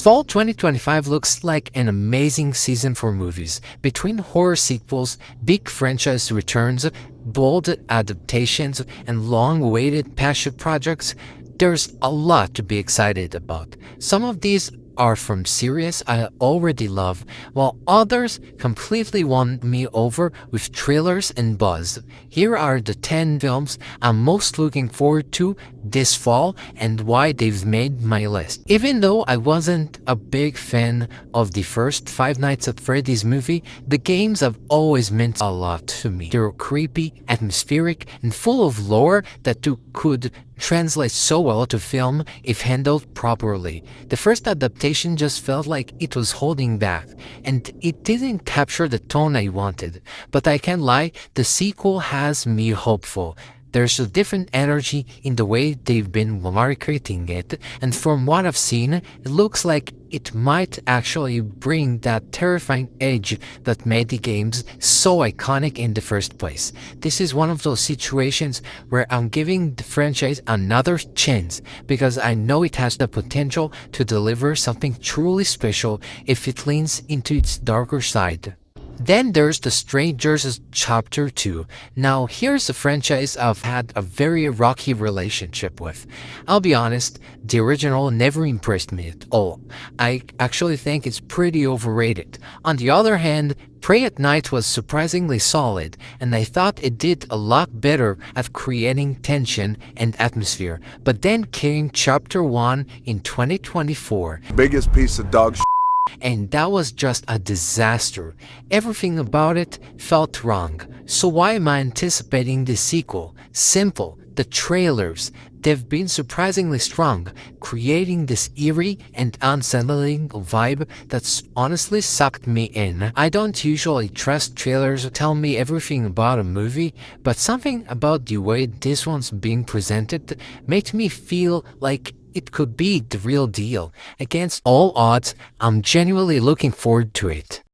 Fall 2025 looks like an amazing season for movies. Between horror sequels, big franchise returns, bold adaptations, and long-awaited passion projects, there's a lot to be excited about. Some of these are from series I already love, while others completely won me over with trailers and buzz. Here are the 10 films I'm most looking forward to this fall and why they've made my list. Even though I wasn't a big fan of the first Five Nights at Freddy's movie, the games have always meant a lot to me. They're creepy, atmospheric, and full of lore that could translate so well to film if handled properly. The first adaptation just felt like it was holding back, and it didn't capture the tone I wanted. But I can't lie, the sequel has me hopeful. There's a different energy in the way they've been marketing it, and from what I've seen, it looks like it might actually bring that terrifying edge that made the games so iconic in the first place. This is one of those situations where I'm giving the franchise another chance because I know it has the potential to deliver something truly special if it leans into its darker side. Then there's The Strangers Chapter 2. Now here's a franchise I've had a very rocky relationship with. I'll be honest, the original never impressed me at all. I actually think it's pretty overrated. On the other hand, Prey at Night was surprisingly solid, and I thought it did a lot better at creating tension and atmosphere. But then came Chapter 1 in 2024. Biggest piece of dog shit. And that was just a disaster. Everything about it felt wrong. So why am I anticipating the sequel? Simple. The trailers. They've been surprisingly strong, creating this eerie and unsettling vibe that's honestly sucked me in. I don't usually trust trailers to tell me everything about a movie, but something about the way this one's being presented made me feel like it could be the real deal. Against all odds, I'm genuinely looking forward to it.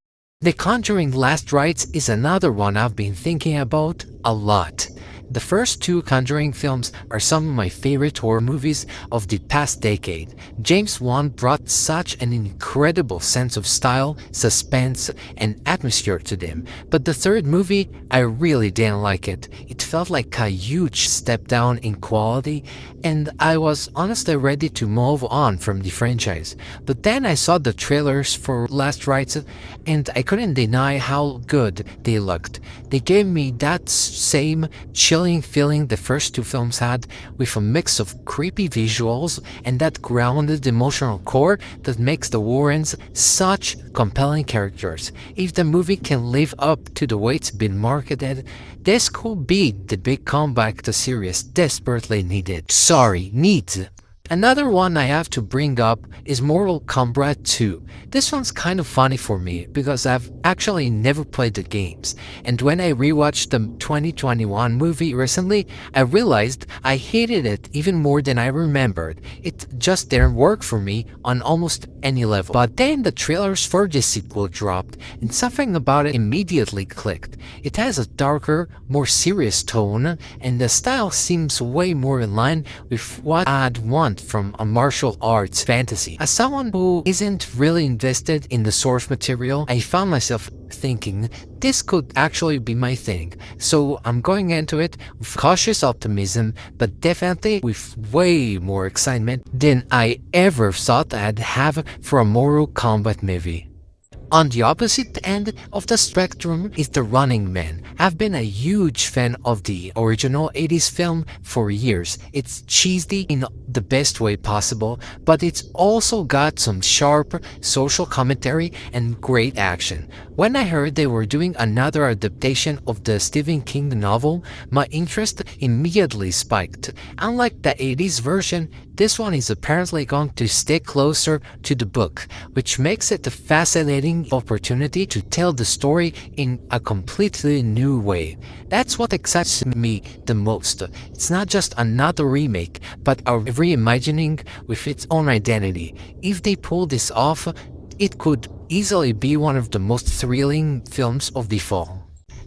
The Conjuring Last Rites is another one I've been thinking about a lot. The first two Conjuring films are some of my favorite horror movies of the past decade. James Wan brought such an incredible sense of style, suspense, and atmosphere to them. But the third movie, I really didn't like it. It felt like a huge step down in quality, and I was honestly ready to move on from the franchise. But then I saw the trailers for Last Rites, and I couldn't deny how good they looked. They gave me that same chilling feeling the first two films had, with a mix of creepy visuals and that grounded emotional core that makes the Warrens such compelling characters. If the movie can live up to the way it's been marketed, this could be the big comeback the series desperately needed. Needs. Another one I have to bring up is Mortal Kombat 2. This one's kind of funny for me because I've actually never played the games, and when I rewatched the 2021 movie recently, I realized I hated it even more than I remembered. It just didn't work for me on almost any level. But then the trailers for this sequel dropped, and something about it immediately clicked. It has a darker, more serious tone, and the style seems way more in line with what I'd want from a martial arts fantasy. As someone who isn't really invested in the source material, I found myself thinking this could actually be my thing. So I'm going into it with cautious optimism, but definitely with way more excitement than I ever thought I'd have for a Mortal Kombat movie. On the opposite end of the spectrum is The Running Man. I've been a huge fan of the original 80s film for years. It's cheesy in the best way possible, but it's also got some sharp social commentary and great action. When I heard they were doing another adaptation of the Stephen King novel, my interest immediately spiked. Unlike the 80s version, this one is apparently going to stay closer to the book, which makes it a fascinating opportunity to tell the story in a completely new way. That's what excites me the most. It's not just another remake, but a reimagining with its own identity. If they pull this off, it could easily be one of the most thrilling films of the fall.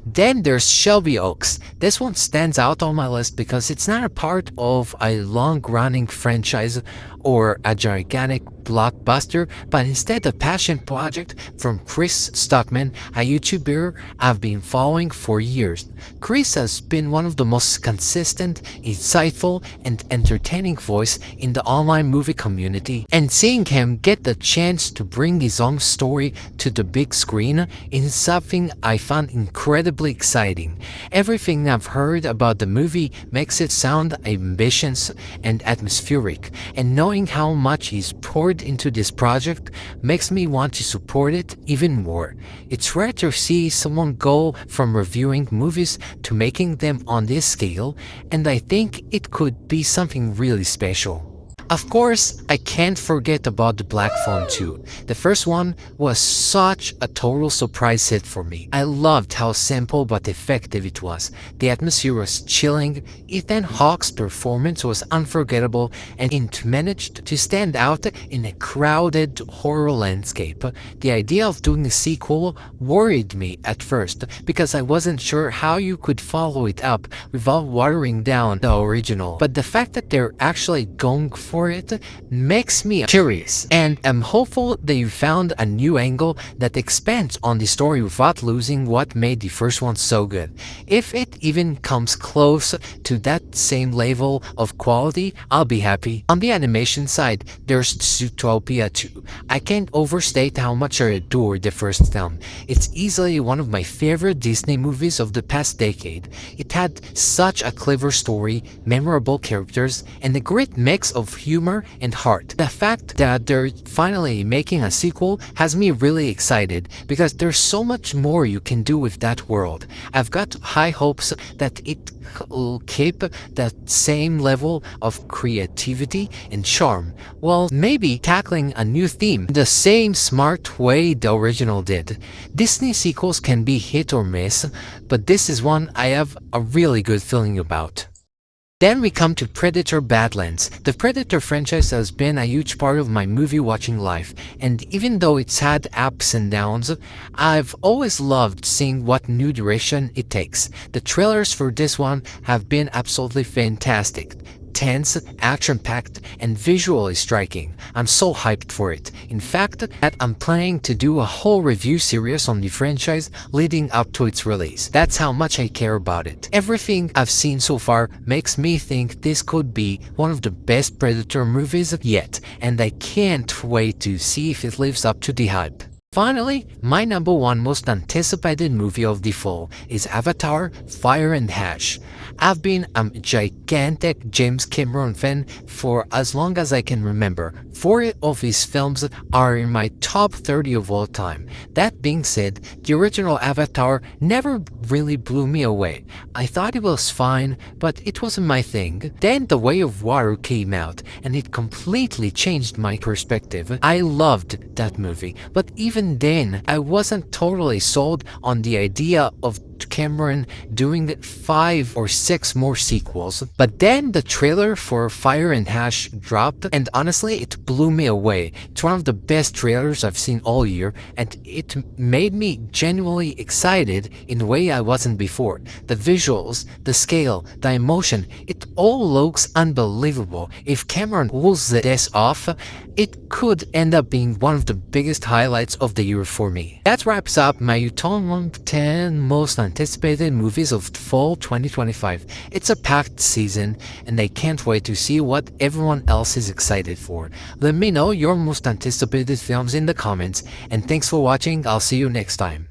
Then there's Shelby Oaks. This one stands out on my list because it's not a part of a long-running franchise or a gigantic blockbuster, but instead a passion project from Chris Stockman, a YouTuber I've been following for years. Chris has been one of the most consistent, insightful, and entertaining voice in the online movie community, and seeing him get the chance to bring his own story to the big screen is something I found incredibly exciting. Everything I've heard about the movie makes it sound ambitious and atmospheric, and knowing how much he's poured into this project makes me want to support it even more. It's rare to see someone go from reviewing movies to making them on this scale, and I think it could be something really special. Of course, I can't forget about the Black Phone 2. The first one was such a total surprise hit for me. I loved how simple but effective it was. The atmosphere was chilling, Ethan Hawke's performance was unforgettable, and it managed to stand out in a crowded horror landscape. The idea of doing a sequel worried me at first because I wasn't sure how you could follow it up without watering down the original. But the fact that they're actually going for it makes me curious, and I'm hopeful that you found a new angle that expands on the story without losing what made the first one so good. If it even comes close to that same level of quality, I'll be happy. On the animation side, there's Zootopia 2. I can't overstate how much I adore the first film. It's easily one of my favorite Disney movies of the past decade. It had such a clever story, memorable characters, and a great mix of humor and heart. The fact that they're finally making a sequel has me really excited because there's so much more you can do with that world. I've got high hopes that it will keep that same level of creativity and charm, while maybe tackling a new theme the same smart way the original did. Disney sequels can be hit or miss, but this is one I have a really good feeling about. Then we come to Predator Badlands. The Predator franchise has been a huge part of my movie watching life, and even though it's had ups and downs, I've always loved seeing what new direction it takes. The trailers for this one have been absolutely fantastic. Tense, action-packed, and visually striking. I'm so hyped for it. In fact, I'm planning to do a whole review series on the franchise leading up to its release. That's how much I care about it. Everything I've seen so far makes me think this could be one of the best Predator movies yet, and I can't wait to see if it lives up to the hype. Finally, my number one most anticipated movie of the fall is Avatar: Fire and Ash. I've been a gigantic James Cameron fan for as long as I can remember. 4 of his films are in my top 30 of all time. That being said, the original Avatar never really blew me away. I thought it was fine, but it wasn't my thing. Then The Way of Water came out, and it completely changed my perspective. I loved that movie, but even then, I wasn't totally sold on the idea of Cameron doing 5 or 6 more sequels. But then the trailer for Fire and Ash dropped, and honestly it blew me away. It's one of the best trailers I've seen all year, and it made me genuinely excited in a way I wasn't before. The visuals, the scale, the emotion, it all looks unbelievable. If Cameron pulls this off, it could end up being one of the biggest highlights of the year for me. That wraps up my top 10 most anticipated movies of fall 2025. It's a packed season, and I can't wait to see what everyone else is excited for. Let me know your most anticipated films in the comments, and thanks for watching. I'll see you next time.